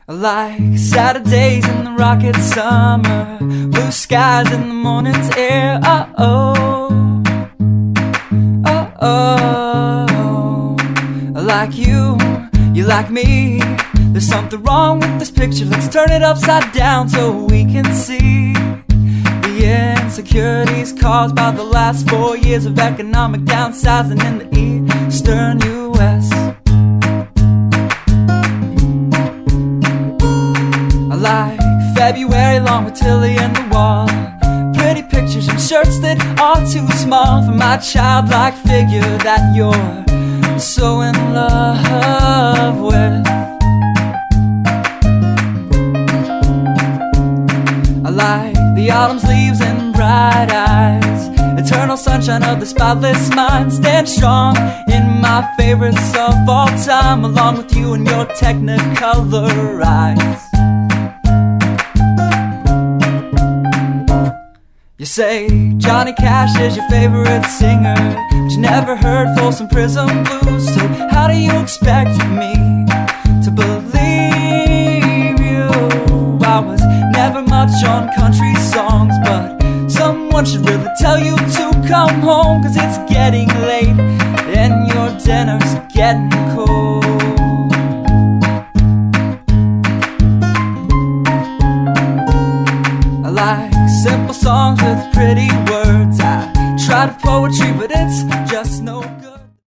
Like Saturdays in the rocket summer, blue skies in the morning's air. Oh, like you like me. There's something wrong with this picture. Let's turn it upside down so we can see the insecurities caused by the last 4 years of economic downsizing in the eastern U.S. I like February long with Tilly and the wall, pretty pictures and shirts that are too small for my childlike figure that you're so in love with. I like the autumn's leaves and bright eyes, eternal sunshine of the spotless mind. Stand strong in my favorites of all time, along with you and your technicolor eyes. You say Johnny Cash is your favorite singer, but you never heard Folsom Prison Blues. So how do you expect me to believe you? I was never much on country songs, but someone should really tell you to come home, 'cause it's